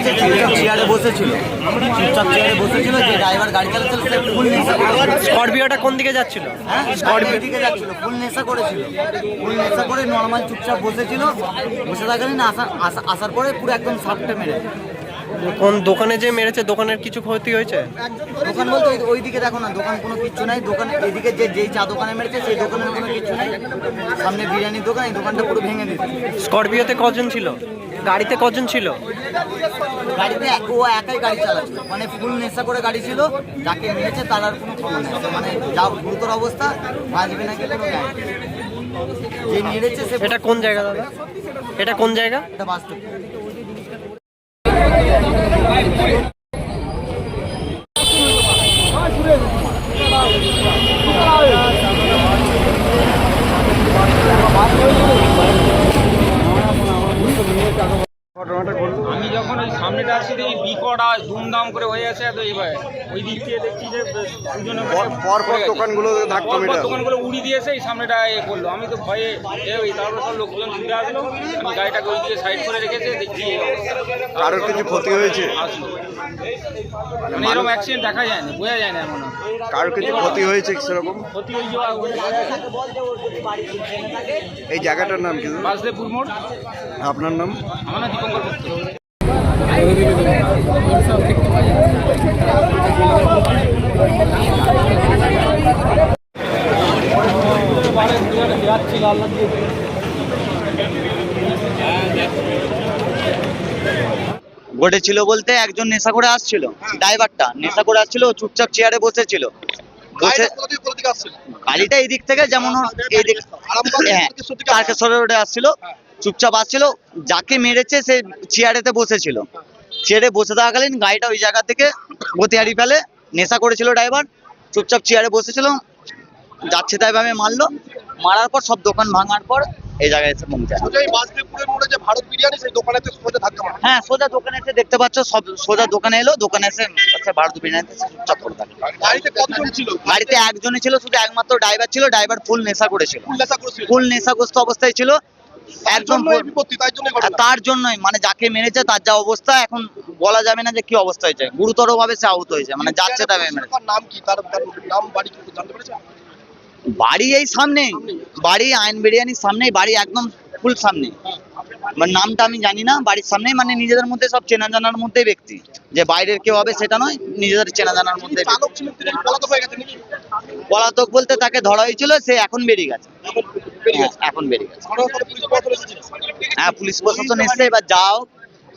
মেরেছে, চুপচাপ চেয়ারে বসেছিল, যে ড্রাইভার গাড়ি চালাচ্ছিল সে ফুল নেশা করেছিল। স্করপিওটা কোন দিকে যাচ্ছিল? স্করপিও দিকে যাচ্ছিল, ফুল নেশা করেছিল, ফুল নেশা করে নর্মাল চুপচাপ বসেছিল। বসে থাকালীন আসার পরে পুরো একদম সাপটে মেরেছে। কোন দোকানে যে মেরেছে, দোকানের কিছু ক্ষতি হয়েছে? দোকান বলতে ওই দিকে দেখো না, দোকান কোনো কিচ্ছু নাই। দোকান এদিকে যেই চা দোকানে মেরেছে সেই দোকানের কোনো কিচ্ছু নাই। সামনে বিরিয়ানির দোকান, এই দোকানটা পুরো ভেঙে দিচ্ছে। স্করপিওতে কজন ছিল? গাড়িতে কজন ছিল? গাড়িতে ও একাই গাড়ি চালাচ্ছিল, মানে ফুল নেশা করে গাড়ি ছিল। যাকে মেরেছে তার আর কোনো খবর নেই, মানে যা গুরুতর অবস্থা, বাঁচবে নাকি কোনো গাড়ি। যে মেরেছে সে। এটা কোন জায়গা দাদা? এটা কোন জায়গা? এটা বাস্তব। আমি যখন ওই সামনেটা আসছি দেখি বিকটা দুমদাম করে হয়ে আছে, তো এবার ওই দিক দিয়ে দেখছি যে পরপর দোকানগুলো দোকানগুলো উড়ি দিয়েছে, এই সামনেটা এ করলো। আমি তো ভয়ে তারপর সব লোকজন ছুটে আসলো, আমি গাড়িটাকে ওই দিকে সাইড করে রেখেছে, দেখছি এই অবস্থা। কারোর কিছু ক্ষতি হয়েছে? আসলো মানে এরকম অ্যাক্সিডেন্ট দেখা যায় না, বোঝা যায় না এমন। কারোর কিছু ক্ষতি হয়েছে সেরকম? ক্ষতি হয়ে যাওয়া এই জায়গাটার নাম কি? বাসদেবপুর মোড়। আপনার নাম? আমার নাম দীপঙ্কর গুপ্ত। ঘটেছিল বলতে একজন নেশা করে আসছিল, ড্রাইভারটা নেশা করে আসছিল, ও চুপচাপ চেয়ারে বসেছিল। গাড়িটা এই দিক থেকে যেমন এই দিক তারকেশ্বর রোডে আসছিল, চুপচাপ আসছিল। যাকে মেরেছে সে চেয়ারেতে বসেছিল, চেয়ারে বসে থাকাকালীন গাড়িটা ওই জায়গা থেকে গতি হারিয়ে ফেলে। নেশা করেছিল ড্রাইভার, চুপচাপ চেয়ারে বসেছিল, যাচ্ছে তাই ভাবে মারলো। মারার পর সব দোকান ভাঙার পর এই জায়গায় এসে পৌঁছায়। হ্যাঁ, সোজা দোকানে এসে দেখতে পাচ্ছ, সব সোজা দোকানে এলো, দোকানে এসে ভারত বিরিয়ানিতে চুপচাপ করে থাকে। গাড়িতে একজনই ছিল, শুধু একমাত্র ড্রাইভার ছিল। ড্রাইভার ফুল নেশা করেছিল, ফুল নেশাগ্রস্ত অবস্থায় ছিল একজন। তার জন্যই মানে যাকে মেরেছে তার যা অবস্থা এখন বলা যাবে না যে কি অবস্থা হয়েছে, গুরুতর ভাবে সে আহত হয়েছে, মানে যাচ্ছে তাই মেরেছে। বাড়ি এই সামনে, বাড়ি আইন বিরিয়ানির সামনেই বাড়ি, একদম ফুল সামনে। মানে নামটা আমি জানি না, বাড়ির সামনে, মানে নিজেদের মধ্যে সব চেনা জানার মধ্যে ব্যক্তি, যে বাইরের কেউ হবে সেটা নয়, নিজেদের চেনা জানার মধ্যে। পলাতক বলতে তাকে ধরা হয়েছিল, সে এখন বেরিয়ে গেছে। এখন বেরিয়ে গেছে। হ্যাঁ, পুলিশ প্রশাসন এসছে, এবার যাও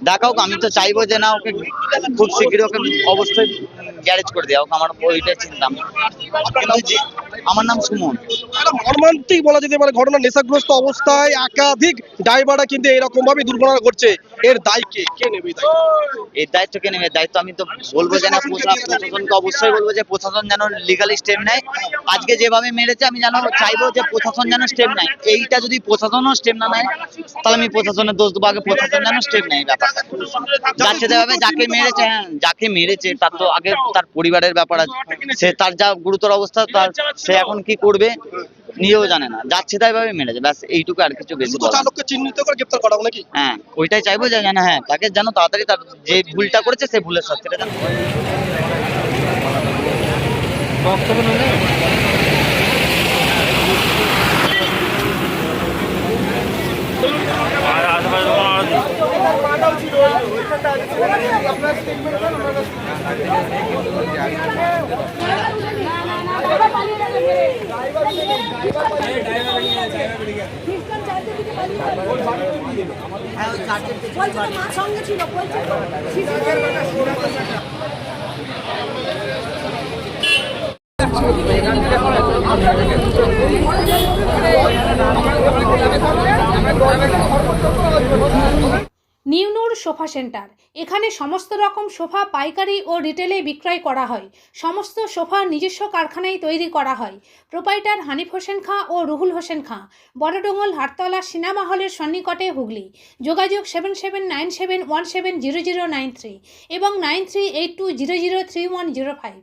দেখাও। আমি তো চাইবো যে না, ওকে খুব শীঘ্রই ওকে অবশ্যই গ্যারেজ করে দেওয়া হোক, আমার ওইটাই চিন্তা। আমার নাম সুমন। মর্মান্তিক বলা যেতে পারে ঘটনা, নেশাগ্রস্ত অবস্থায় একাধিক ড্রাইভাররা কিন্তু এরকম ভাবে দুর্ঘটনা ঘটছে। এর দায় কে নেবে? এর দায়িত্ব কে নেবে? দায়িত্ব আমি তো বলবো যে না, প্রশাসনকে অবশ্যই বলবো যে প্রশাসন যেন লিগালি স্টেপ নেয়। আজকে যেভাবে মেরেছে আমি যেন চাইবো যে প্রশাসন যেন স্টেপ নেয়। এইটা যদি প্রশাসনও স্টেপ না নেয় তাহলে আমি প্রশাসনের দোষ দেবো। আগে প্রশাসন যেন স্টেপ নেয় ব্যাপারটা। যাচ্ছে যেভাবে যাকে মেরেছে, হ্যাঁ যাকে মেরেছে তার তো আগে তার পরিবারের ব্যাপার আছে, সে তার যা গুরুতর অবস্থা, তার সে এখন কি করবে নিজেও জানে না। যাচ্ছে তাই ভাবে মেরেছে, ব্যাস এইটুকু, আর কিছু বেশি। চালককে চিহ্নিত করে গ্রেফতার করা হবে নাকি? হ্যাঁ, ওইটাই চাইবো যে জানা, হ্যাঁ তাকে যেন তাড়াতাড়ি তার যে ভুলটা করেছে সেই ভুলের শাস্তিটা যেন। নিউনুর সোফা সেন্টার। এখানে সমস্ত রকম সোফা পাইকারি ও রিটেলে বিক্রয় করা হয়। সমস্ত সোফা নিজস্ব কারখানায় তৈরি করা হয়। প্রোপাইটার হানিফ হোসেন খাঁ ও রুহুল হোসেন খাঁ, বড়ডোঙ্গল হাটতলা সিনেমা হলের সন্নিকটে, হুগলি। যোগাযোগ 7797170093 এবং 9382003105।